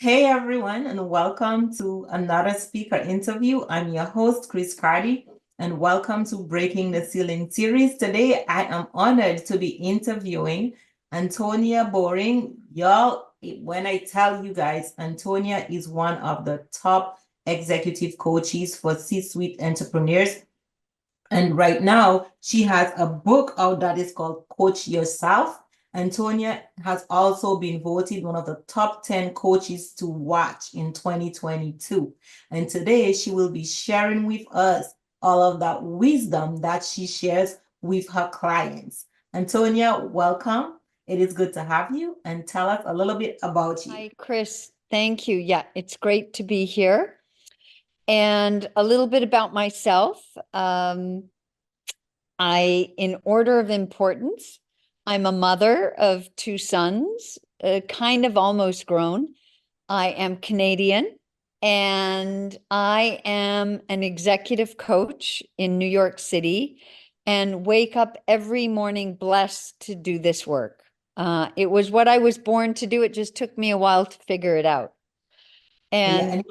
Hey everyone, and welcome to another speaker interview. I'm your host, Chris Cardi, and welcome to Breaking the Ceiling series. Today, I am honored to be interviewing Antonia Bowring. Y'all, when I tell you guys, Antonia is one of the top executive coaches for C-suite entrepreneurs. And right now, she has a book out that is called Coach Yourself. Antonia has also been voted one of the top 10 coaches to watch in 2022. And today, she will be sharing with us all of that wisdom that she shares with her clients. Antonia, welcome. It is good to have you, and tell us a little bit about you. Hi, Chris. Thank you. Yeah, it's great to be here. And a little bit about myself. In order of importance, I'm a mother of two sons, kind of almost grown. I am Canadian, and I am an executive coach in New York City and wake up every morning blessed to do this work. It was what I was born to do. It just took me a while to figure it out. Yeah, And and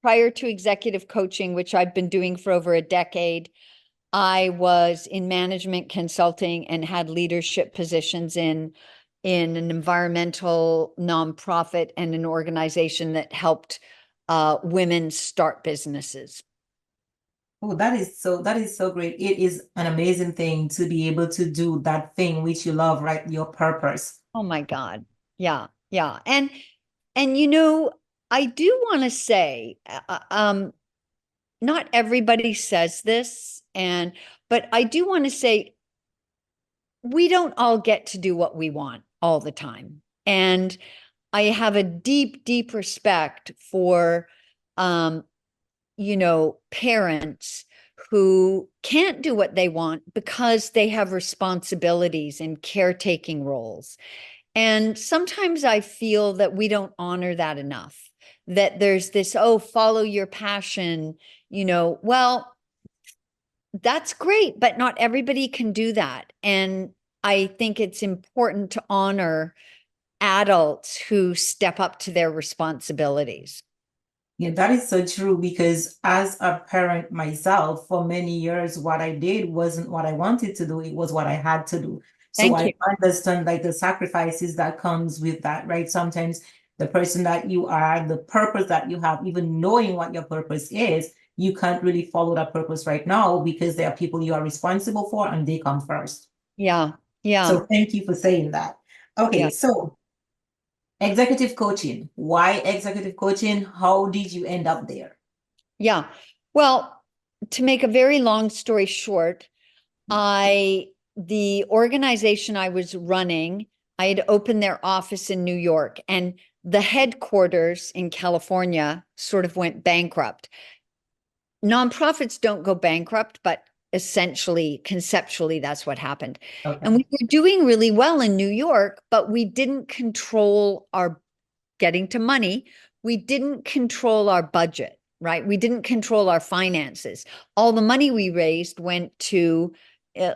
prior to executive coaching, which I've been doing for over a decade, I was in management consulting and had leadership positions in an environmental nonprofit and an organization that helped women start businesses. oh, that is so great. It is an amazing thing to be able to do that thing which you love, right? Your purpose. Oh my God. Yeah, yeah. And you know, I do want to say, not everybody says this, but I do want to say we don't all get to do what we want all the time. And I have a deep, deep respect for, um, parents who can't do what they want because they have responsibilities and caretaking roles. And sometimes I feel that we don't honor that enough, that there's this, oh, follow your passion, well, that's great, but not everybody can do that. And I think it's important to honor adults who step up to their responsibilities. Yeah, that is so true because as a parent myself, for many years, what I did wasn't what I wanted to do. It was what I had to do. So Thank I you. understand like the sacrifices that comes with that, right? Sometimes the person that you are, the purpose that you have, even knowing what your purpose is, you can't really follow that purpose right now because there are people you are responsible for and they come first. Yeah. Yeah. So thank you for saying that. Okay, Yeah. so executive coaching. Why executive coaching? How did you end up there? Yeah. Well, to make a very long story short, the organization I was running, I had opened their office in New York, and the headquarters in California sort of went bankrupt. Nonprofits don't go bankrupt, but essentially, conceptually, that's what happened. And Okay. we were doing really well in New York, but we didn't control our getting to money. We didn't control our budget, right? We didn't control our finances. All the money we raised went to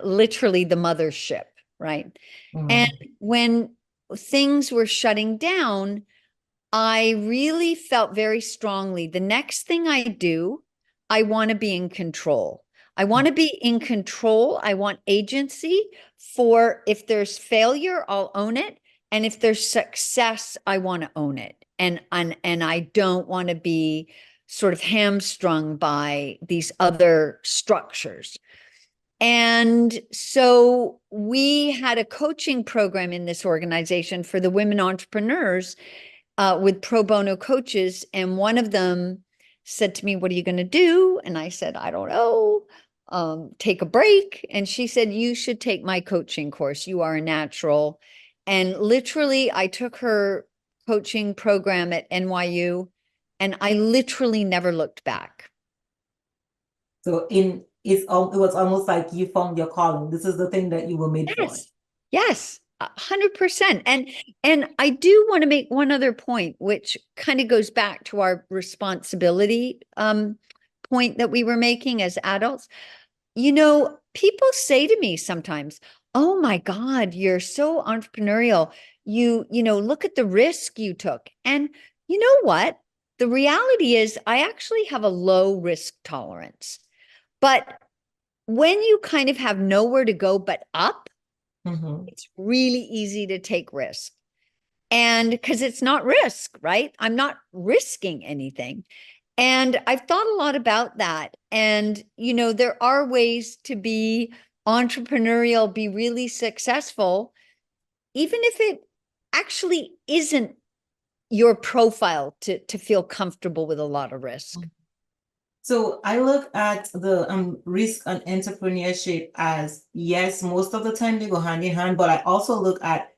literally the mothership, right? And Mm. when things were shutting down, I really felt very strongly the next thing I do, I want to be in control. I want to be in control. I want agency for if there's failure, I'll own it. And if there's success, I want to own it. And I don't want to be sort of hamstrung by these other structures. And so we had a coaching program in this organization for the women entrepreneurs with pro bono coaches. And one of them said to me, "What are you going to do?" And I said, "I don't know. Take a break." And she said, "You should take my coaching course. You are a natural." And literally, I took her coaching program at NYU, and I literally never looked back. So it was almost like you found your calling. This is the thing that you were made for. Yes. Yes. 100%. And I do want to make one other point, which kind of goes back to our responsibility point that we were making as adults. People say to me sometimes, Oh my God, you're so entrepreneurial. You look at the risk you took. And you know what? The reality is I actually have a low risk tolerance. But when you kind of have nowhere to go but up, Mm-hmm. it's really easy to take risk. And because it's not risk, right? I'm not risking anything. And I've thought a lot about that. And, there are ways to be entrepreneurial, be really successful, even if it actually isn't your profile to feel comfortable with a lot of risk. So I look at the risk and entrepreneurship as, yes, most of the time they go hand in hand, but I also look at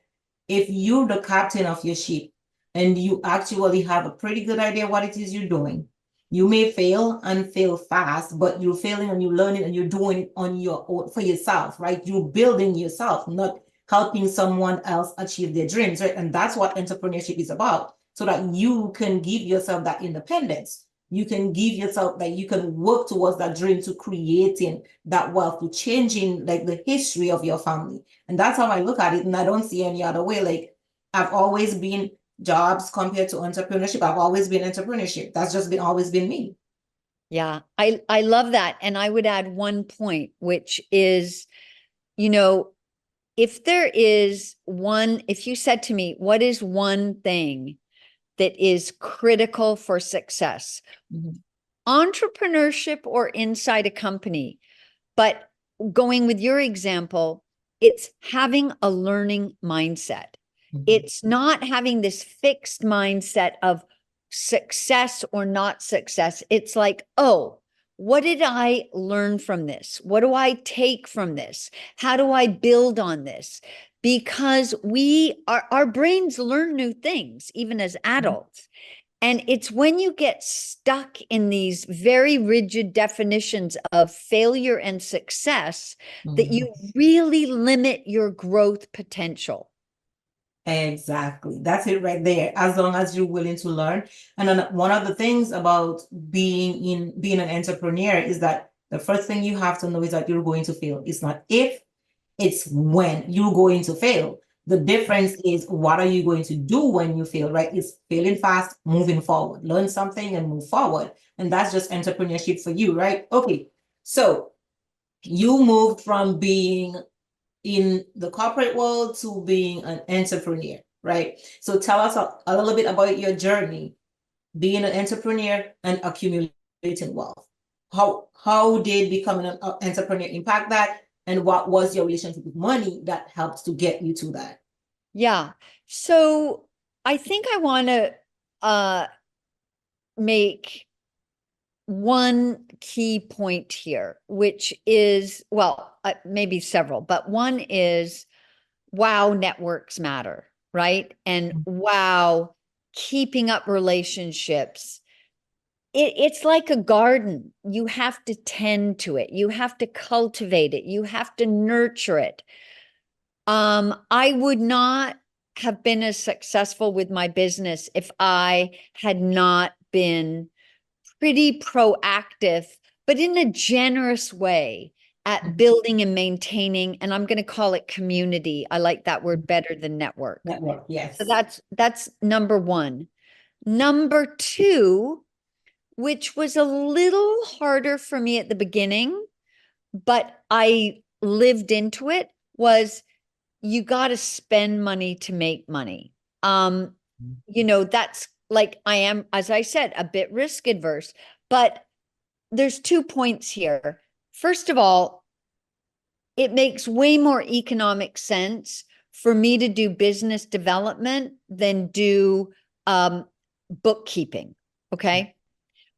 if you're the captain of your ship and you actually have a pretty good idea what it is you're doing, you may fail and fail fast, but you're failing and you're learning and you're doing it on your own for yourself, right? You're building yourself, not helping someone else achieve their dreams, right? And that's what entrepreneurship is about, so that you can give yourself that independence. You can give yourself that you can work towards that dream, to creating that wealth, to changing like the history of your family. And that's how I look at it. And I don't see any other way. Like, I've always been jobs compared to entrepreneurship. I've always been entrepreneurship. That's just been always been me. Yeah, I love that. And I would add one point, which is, if there is one, if you said to me, what is one thing that is critical for success? Mhm. Entrepreneurship or inside a company. But going with your example, it's having a learning mindset. Mhm. It's not having this fixed mindset of success or not success. It's like, oh, what did I learn from this? What do I take from this? How do I build on this? Because our brains learn new things, even as adults. And it's when you get stuck in these very rigid definitions of failure and success that Mhm. you really limit your growth potential. Exactly. That's it right there. As long as you're willing to learn. And then one of the things about being an entrepreneur is that the first thing you have to know is that you're going to fail. It's not if, it's when you're going to fail. The difference is, what are you going to do when you fail, right? It's failing fast, moving forward, learn something and move forward. And that's just entrepreneurship for you, right? Okay. So you moved from being in the corporate world to being an entrepreneur, right? So tell us a little bit about your journey being an entrepreneur and accumulating wealth. How did becoming an entrepreneur impact that? And what was your relationship with money that helped to get you to that? Yeah. So I think I want to uh, make one key point here, which is, well, maybe several, but one is, wow, networks matter, right? And wow, keeping up relationships. It's like a garden. You have to tend to it. You have to cultivate it. You have to nurture it. I would not have been as successful with my business if I had not been pretty proactive, but in a generous way at building and maintaining, and I'm going to call it community. I like that word better than network. Network, So yes. that's number one. Number two, which was a little harder for me at the beginning, but I lived into it, was you got to spend money to make money. That's like I am, as I said, a bit risk adverse, but there's 2 points here. First of all, it makes way more economic sense for me to do business development than do bookkeeping. Okay.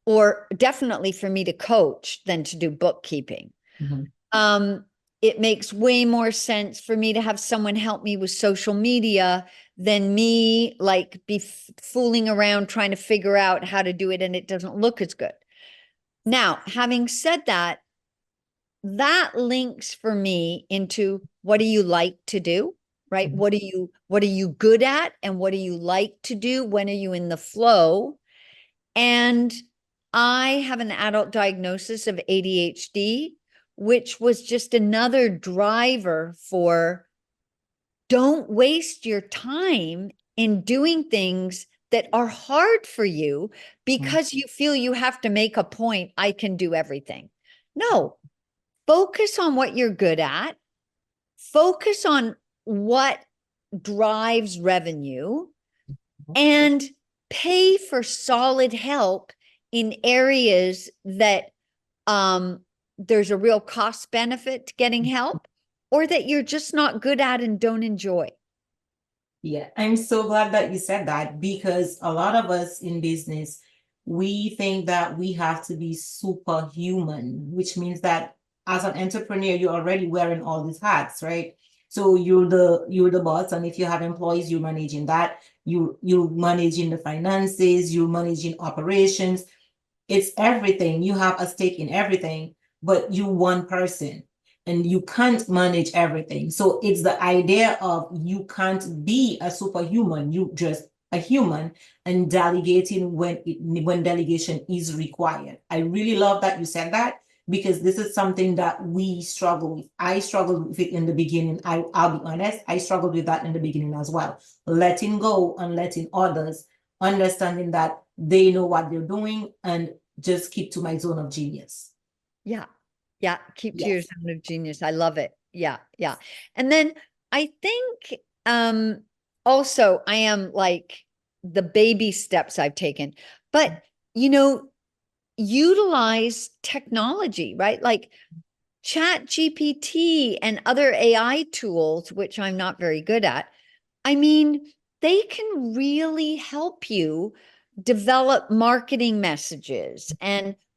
Or definitely for me to coach than to do bookkeeping. Mhm. Um, it makes way more sense for me to have someone help me with social media than me like be fooling around trying to figure out how to do it and it doesn't look as good. Now, having said that, that links for me into what do you like to do, right? Mhm. What are you good at and what do you like to do? When are you in the flow? And I have an adult diagnosis of ADHD, which was just another driver for don't waste your time in doing things that are hard for you because you feel you have to make a point. I can do everything. No, focus on what you're good at. Focus on what drives revenue and pay for solid help in areas that there's a real cost benefit to getting help or that you're just not good at and don't enjoy. Yeah, I'm so glad that you said that because a lot of us in business, we think that we have to be superhuman, which means that as an entrepreneur, you're already wearing all these hats, right? So you're the boss, and if you have employees, you're managing that. You're managing the finances, you're managing operations. It's everything. You have a stake in everything, but you one person and you can't manage everything. So it's the idea of you can't be a superhuman, you just a human, and delegating when delegation is required. I really love that you said that because this is something that we struggle with. I struggled with it in the beginning. I'll be honest, I struggled with that in the beginning as well. Letting go and letting others understanding that they know what they're doing and just keep to my zone of genius. Yeah. Yeah. Keep to your Yes. zone of genius. I love it. Yeah. Yeah. And then I think also I am like the baby steps I've taken, but utilize technology, right? Like Chat GPT and other AI tools, which I'm not very good at. I mean, they can really help you develop marketing messages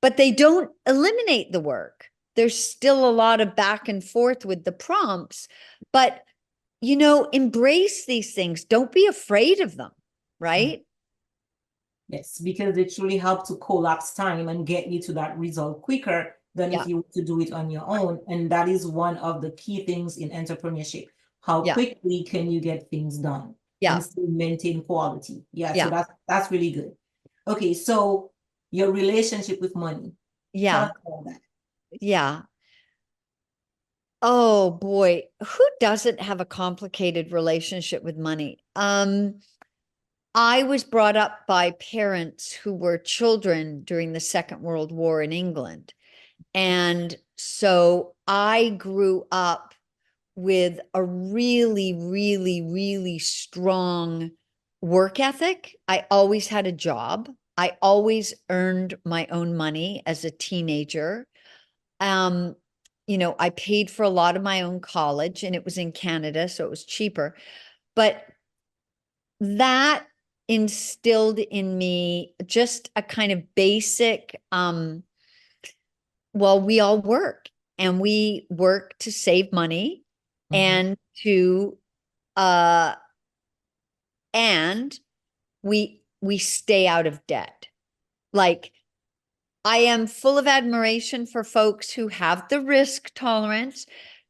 but they don't eliminate the work. There's still a lot of back and forth with the prompts, but embrace these things. Don't be afraid of them, right? Yes, because it truly helps to collapse time and get you to that result quicker than Yeah. if you were to do it on your own. And that is one of the key things in entrepreneurship. How Yeah. quickly can you get things done Yeah. and still maintain quality? Yeah, so Yeah. that's really good. Okay, so your relationship with money. Tell Yeah. us about that. Yeah. Oh boy, who doesn't have a complicated relationship with money? I was brought up by parents who were children during the Second World War in England. And so I grew up with a really, really, really strong work ethic. I always had a job. I always earned my own money as a teenager. Um, I paid for a lot of my own college and it was in Canada, so it was cheaper. But that instilled in me just a kind of basic, well, we all work and we work to save money and to uh and we stay out of debt. Like I am full of admiration for folks who have the risk tolerance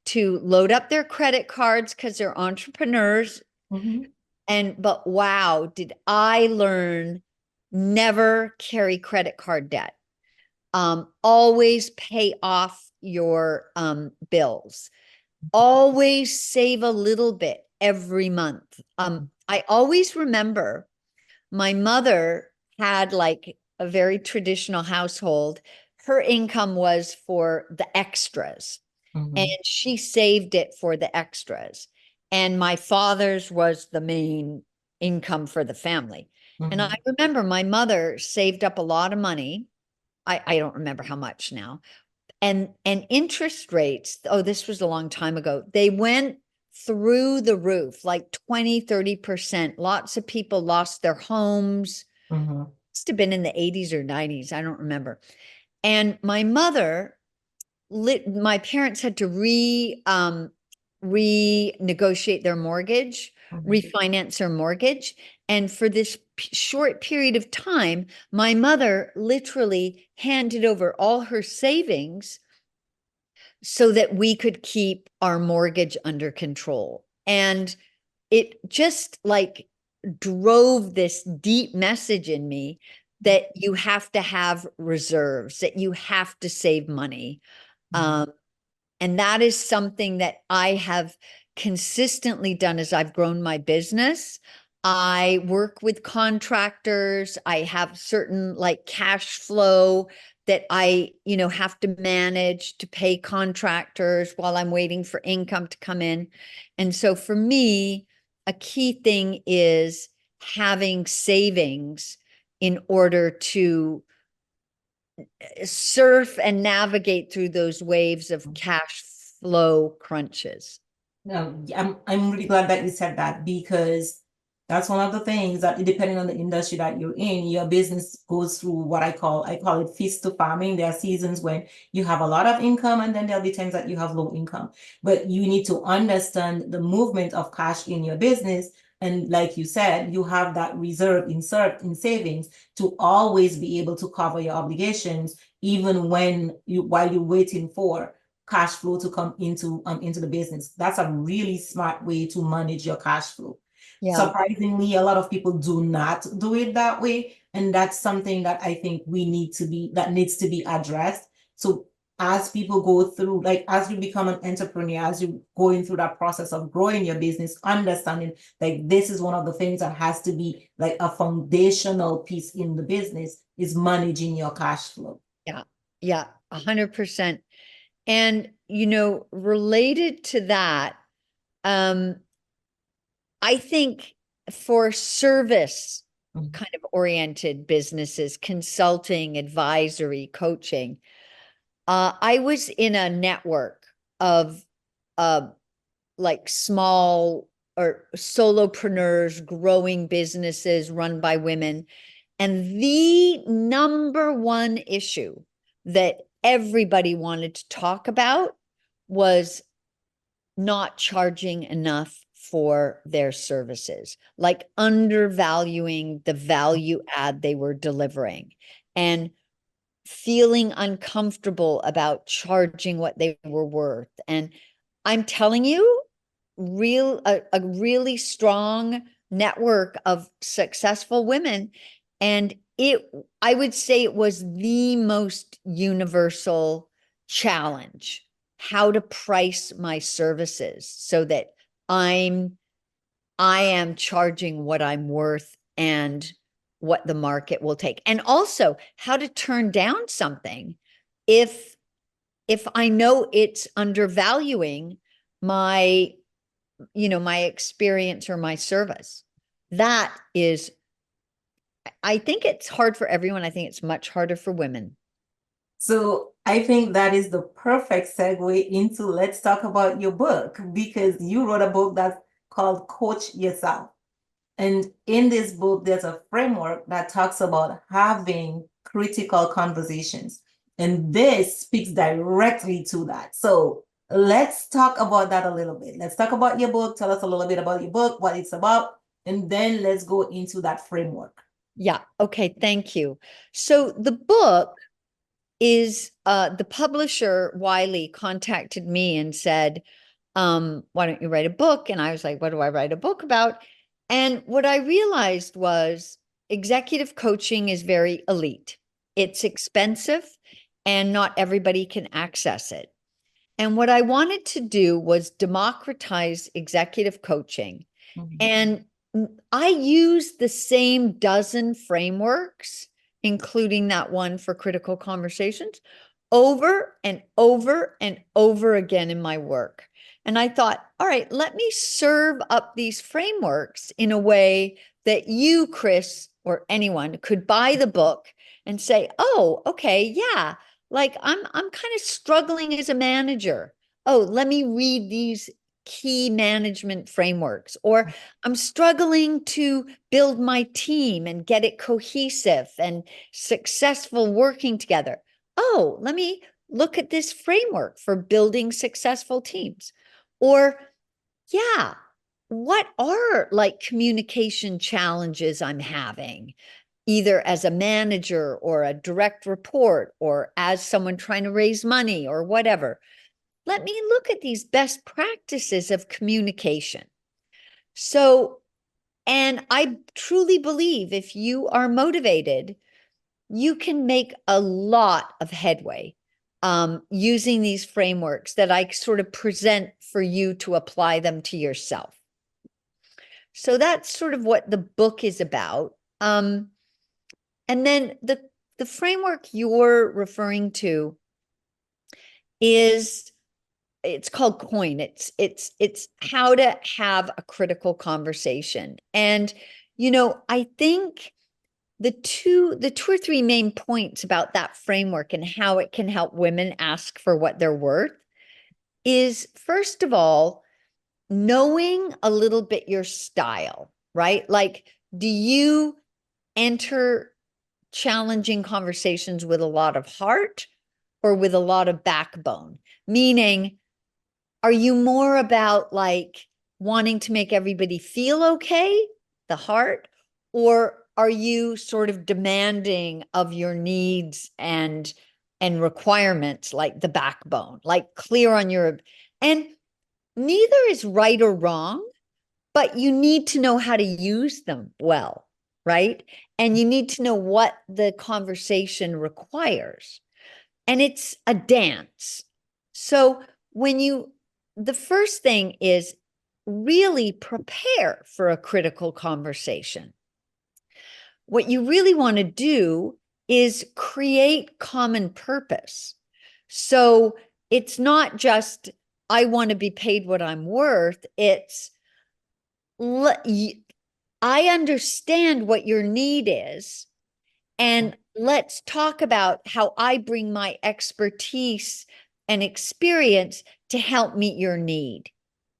to load up their credit cards because they're entrepreneurs. Mhm. But wow, did I learn never carry credit card debt. Always pay off your bills. Always save a little bit every month. I always remember my mother had like a very traditional household. Her income was for the extras, and Mhm. she saved it for the extras. And my father's was the main income for the family. And I Mhm. remember my mother saved up a lot of money. I don't remember how much now. And interest rates, oh, this was a long time ago. They went through the roof, like 20-30%. Lots of people lost their homes. Mhm. Must have been in the 80s or 90s. I don't remember. And my mother my parents had to renegotiate their mortgage, Mhm. refinance their mortgage. And for this short period of time, my mother literally handed over all her savings so that we could keep our mortgage under control. And it just like drove this deep message in me that you have to have reserves, that you have to save money. Mhm. Um, And that is something that I have consistently done as I've grown my business. I work with contractors. I have certain like cash flow that I, have to manage to pay contractors while I'm waiting for income to come in. And so for me, a key thing is having savings in order to surf and navigate through those waves of cash flow crunches. No, I'm really glad that you said that because that's one of the things that depending on the industry that you're in, your business goes through what I call it feast to farming. There are seasons when you have a lot of income and then there'll be times that you have low income. But you need to understand the movement of cash in your business. And like you said, you have that reserve insert in savings to always be able to cover your obligations, even while you're waiting for cash flow to come into the business. That's a really smart way to manage your cash flow. Yeah. Surprisingly, a lot of people do not do it that way, and that's something that I think that needs to be addressed. So as people go through, like as you become an entrepreneur, as you going through that process of growing your business, understanding like this is one of the things that has to be like a foundational piece in the business is managing your cash flow. Yeah. Yeah. 100%. And, related to that, I think for service kind of oriented businesses, consulting, advisory, coaching, I was in a network of like small or solopreneurs, growing businesses run by women. And the number one issue that everybody wanted to talk about was not charging enough for their services, like undervaluing the value add they were delivering and feeling uncomfortable about charging what they were worth. And I'm telling you, a really strong network of successful women. And I would say it was the most universal challenge, how to price my services so that I am charging what I'm worth and what the market will take. And also how to turn down something if I know it's undervaluing my my experience or my service. That is, I think it's hard for everyone. I think it's much harder for women. So I think that is the perfect segue into let's talk about your book because you wrote a book that's called Coach Yourself. And in this book, there's a framework that talks about having critical conversations. And this speaks directly to that. So let's talk about that a little bit. Let's talk about your book. Tell us a little bit about your book, what it's about, and then let's go into that framework. Yeah. Okay. Thank you. So the book is the publisher Wiley contacted me and said, why don't you write a book? And I was like, what do I write a book about? And what I realized was executive coaching is very elite. It's expensive and not everybody can access it. And what I wanted to do was democratize executive coaching. And I use the same dozen frameworks, including that one for critical conversations, over and over and over again in my work. And I thought, all right, let me serve up these frameworks in a way that you, Chris, or anyone could buy the book and say, oh, okay, yeah, like I'm kind of struggling as a manager. Oh, let me read these key management frameworks, or I'm struggling to build my team and get it cohesive and successful working together. Oh, let me look at this framework for building successful teams. Or, yeah, what are like communication challenges I'm having, either as a manager or a direct report or as someone trying to raise money or whatever? Let me look at these best practices of communication. So, and I truly believe if you are motivated, you can make a lot of headway using these frameworks that I sort of present for you to apply them to yourself. So that's sort of what the book is about. And then the framework you're referring to is, it's called COIN. It's how to have a critical conversation. And, I think the two or three main points about that framework and how it can help women ask for what they're worth is, first of all, knowing a little bit your style, right? Like, do you enter challenging conversations with a lot of heart or with a lot of backbone? Meaning, are you more about like wanting to make everybody feel okay, the heart, or are you sort of demanding of your needs and requirements, like the backbone, like clear on your, and neither is right or wrong, but you need to know how to use them well, right? And you need to know what the conversation requires. And it's a dance. So the first thing is really prepare for a critical conversation. What you really want to do is create common purpose. So it's not just, I want to be paid what I'm worth. It's, I understand what your need is, and let's talk about how I bring my expertise and experience to help meet your need.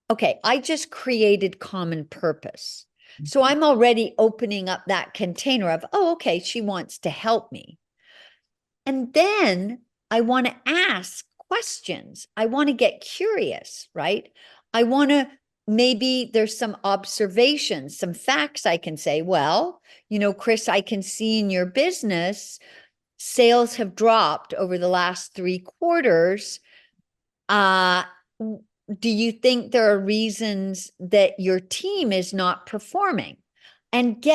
Okay, I just created common purpose. So I'm already opening up that container of, oh, okay, she wants to help me. And then I want to ask questions. I want to get curious, right? I want to, maybe there's some observations, some facts I can say, well, Chris, I can see in your business, sales have dropped over the last 3 quarters. Do you think there are reasons that your team is not performing? And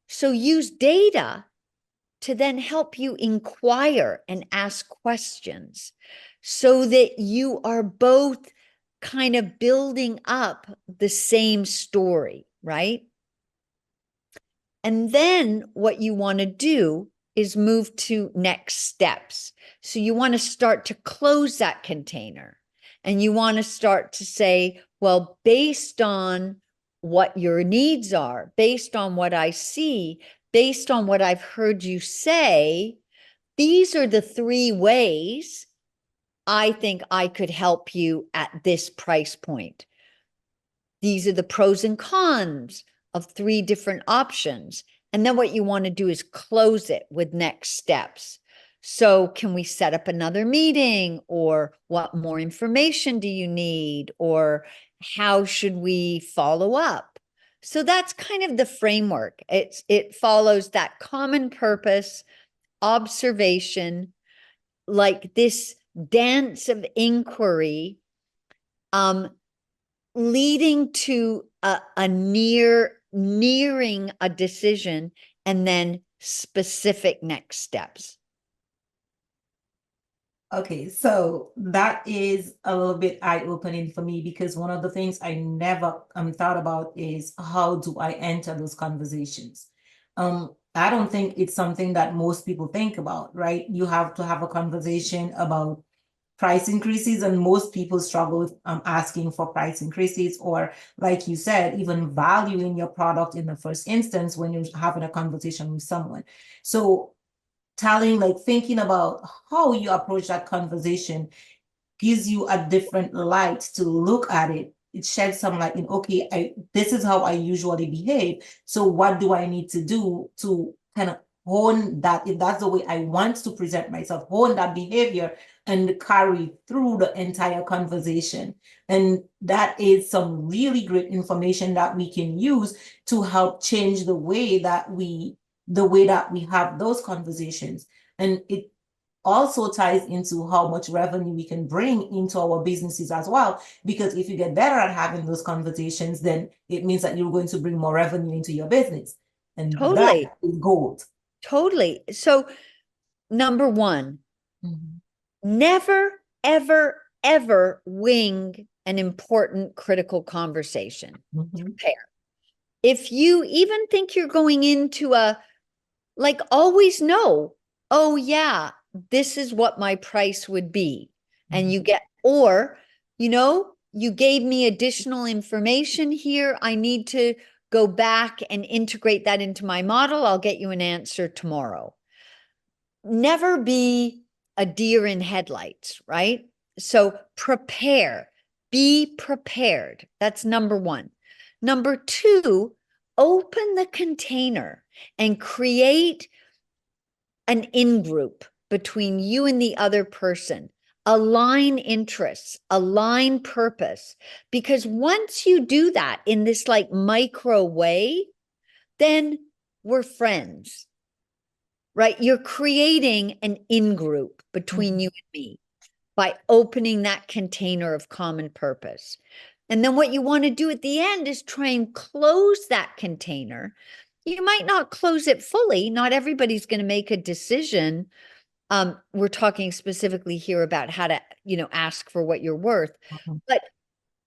so use data to then help you inquire and ask questions so that you are both kind of building up the same story, right? And then what you want to do is move to next steps. So you want to start to close that container, and you want to start to say, well, based on what your needs are, based on what I see, based on what I've heard you say, these are the 3 ways I think I could help you at this price point. These are the pros and cons of 3 different options. And then what you want to do is close it with next steps. So can we set up another meeting, or what more information do you need, or how should we follow up? So that's kind of the framework. It follows that common purpose, observation, like this dance of inquiry, leading to a nearing a decision, and then specific next steps. Okay, so that is a little bit eye-opening for me, because one of the things I never thought about is, how do I enter those conversations? I don't think it's something that most people think about, right? You have to have a conversation about price increases, and most people struggle with asking for price increases, or like you said, even valuing your product in the first instance when you're having a conversation with someone. So thinking about how you approach that conversation gives you a different light to look at it. It sheds some light in, okay, this is how I usually behave. So what do I need to do to kind of hone that, if that's the way I want to present myself, hone that behavior and carry through the entire conversation. And that is some really great information that we can use to help change the way that we have those conversations. And it also ties into how much revenue we can bring into our businesses as well. Because if you get better at having those conversations, then it means that you're going to bring more revenue into your business. And that Totally. is gold. Totally. So number 1, Never, ever, ever wing an important critical conversation. Prepare. If you even think you're going into like, always know, oh yeah, this is what my price would be. And you get, or, you gave me additional information here. I need to go back and integrate that into my model. I'll get you an answer tomorrow. Never be a deer in headlights, right? So prepare, be prepared. That's number one. Number two, open the container and create an in-group between you and the other person. Align interests, align purpose. Because once you do that in this like micro way, then we're friends, right? You're creating an in-group between you and me by opening that container of common purpose. And then what you want to do at the end is try and close that container. You might not close it fully. Not everybody's going to make a decision. We're talking specifically here about how to, ask for what you're worth, but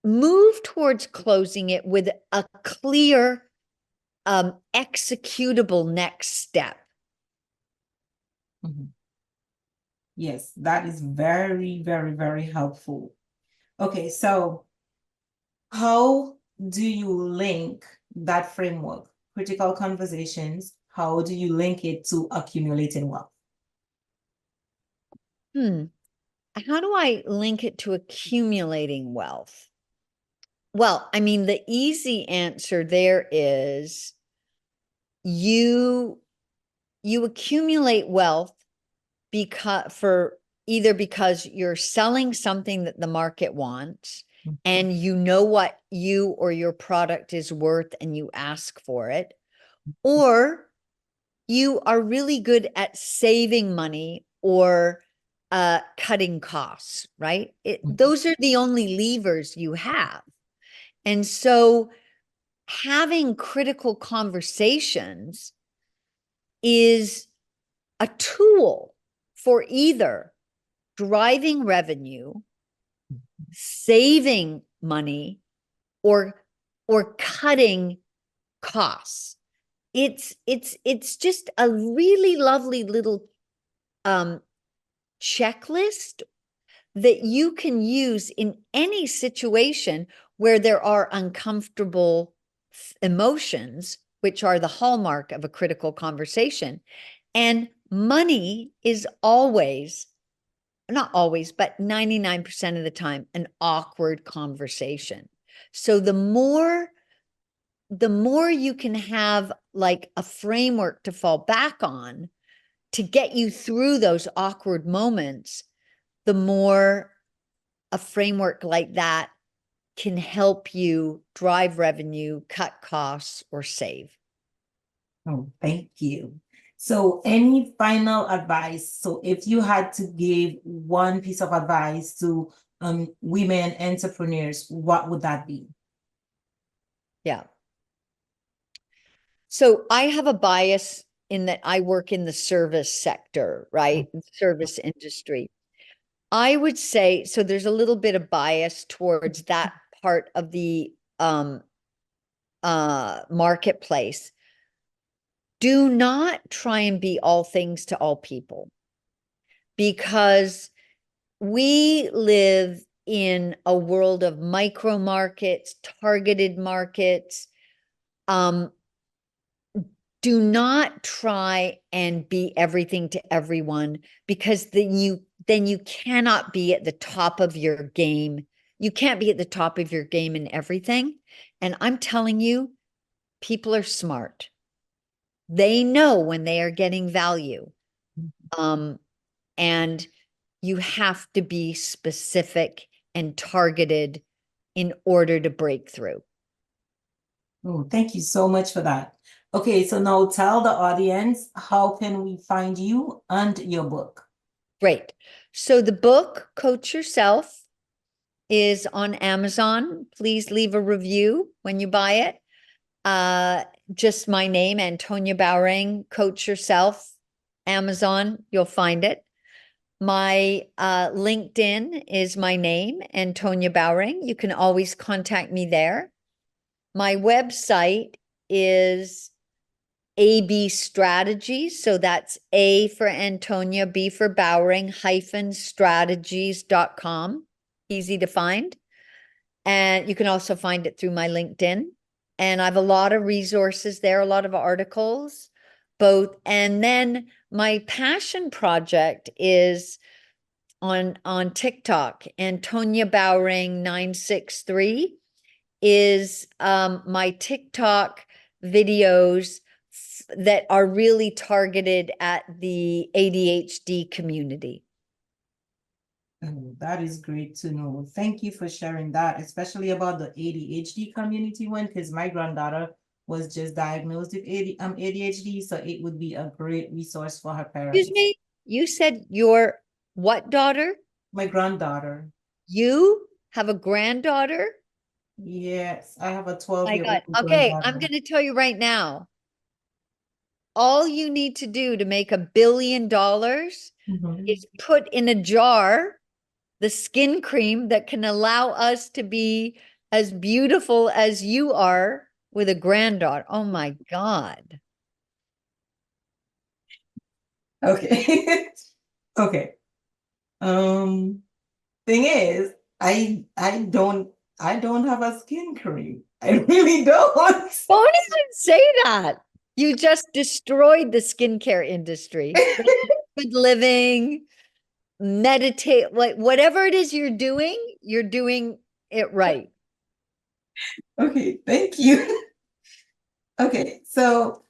move towards closing it with a clear, executable next step. Yes, that is very, very, very helpful. Okay, so how do you link that framework, critical conversations, how do you link it to accumulating wealth? How do I link it to accumulating wealth? Well, I mean, the easy answer there is you accumulate wealth because you're selling something that the market wants and you know what you or your product is worth and you ask for it, or you are really good at saving money or cutting costs, right? Those are the only levers you have. And so having critical conversations is a tool for either driving revenue, saving money, or cutting costs. It's just a really lovely little checklist that you can use in any situation where there are uncomfortable emotions, which are the hallmark of a critical conversation. And money is always, not always, but 99% of the time, an awkward conversation. So the more you can have like a framework to fall back on to get you through those awkward moments, the more a framework like that can help you drive revenue, cut costs, or save. Oh, thank you. So any final advice? So if you had to give one piece of advice to women entrepreneurs, what would that be? Yeah. So I have a bias in that I work in the service sector, right? Service industry. I would say, so there's a little bit of bias towards that part of the marketplace. Do not try and be all things to all people, because we live in a world of micro markets, targeted markets. Do not try and be everything to everyone, because then you cannot be at the top of your game. You can't be at the top of your game in everything. And I'm telling you, people are smart. They know when they are getting value. And you have to be specific and targeted in order to break through. Oh, thank you so much for that. Okay, so now tell the audience, how can we find you and your book? Great. So the book, Coach Yourself, is on Amazon. Please leave a review when you buy it. Just my name, Antonia Bowring, Coach Yourself, Amazon, you'll find it. My LinkedIn is my name, Antonia Bowring. You can always contact me there. My website is AB Strategies. So that's A for Antonia, B for Bowring, -strategies.com. Easy to find. And you can also find it through my LinkedIn. And I have a lot of resources there, a lot of articles, both. And then my passion project is on TikTok. Antonia Bowring 963 is my TikTok videos that are really targeted at the ADHD community. Oh, that is great to know. Thank you for sharing that, especially about the ADHD community one, because my granddaughter was just diagnosed with ADHD, so it would be a great resource for her Excuse parents. me, you said your what daughter? My granddaughter. You have a granddaughter? Yes, I have a My God. 12-year-old Okay, I'm granddaughter. going to tell you right now, all you need to do to make $1 billion Mhm. is put in a jar the skin cream that can allow us to be as beautiful as you are with a granddaughter. Oh my God. Okay. Okay. Thing is, I don't have a skin cream. I really don't. Don't even say that. You just destroyed the skincare industry. Good living, meditate, like whatever it is you're doing it right. Okay, thank you. Okay, so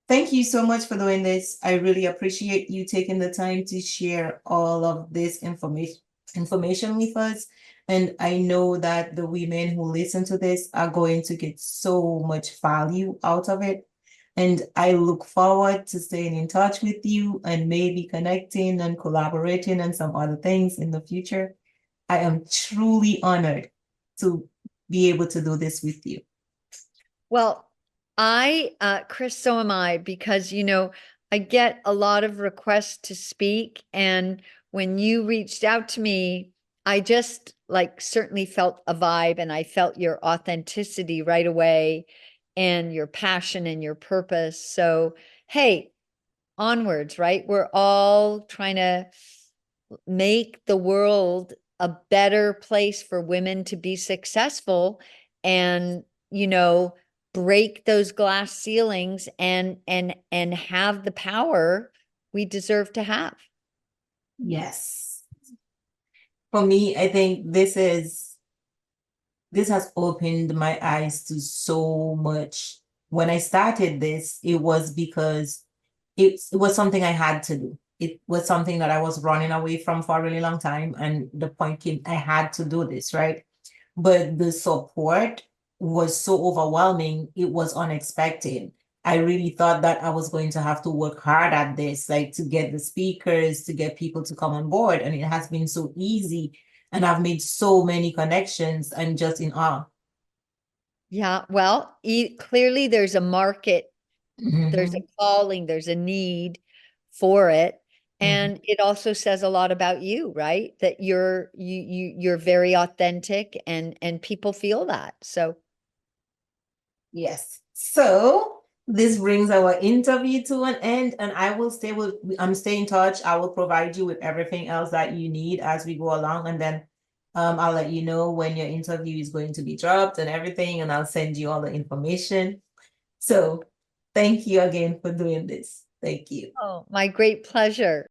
thank you so much for doing this. I really appreciate you taking the time to share all of this information with us. And I know that the women who listen to this are going to get so much value out of it. And I look forward to staying in touch with you and maybe connecting and collaborating and some other things in the future. I am truly honored to be able to do this with you. Well, Chris, so am I, because, I get a lot of requests to speak. And when you reached out to me, I just like certainly felt a vibe and I felt your authenticity right away and your passion and your purpose. So, hey, onwards, right? We're all trying to make the world a better place for women to be successful and, break those glass ceilings and have the power we deserve to have. Yes. For me, I think this has opened my eyes to so much. When I started this, it was because it was something I had to do. It was something that I was running away from for a really long time. And the point came, I had to do this, right? But the support was so overwhelming, it was unexpected. I really thought that I was going to have to work hard at this, like to get the speakers, to get people to come on board. And it has been so easy. And I've made so many connections. I'm just in awe. Yeah, well, clearly there's a market, there's a Mhm. calling, there's a need for it. Mhm. And it also says a lot about you, right? That you're very authentic and people feel that. So, Yes. So this brings our interview to an end, and I'm staying in touch. I will provide you with everything else that you need as we go along, and then I'll let you know when your interview is going to be dropped and everything, and I'll send you all the information. So thank you again for doing this. Thank you. oh, my great pleasure.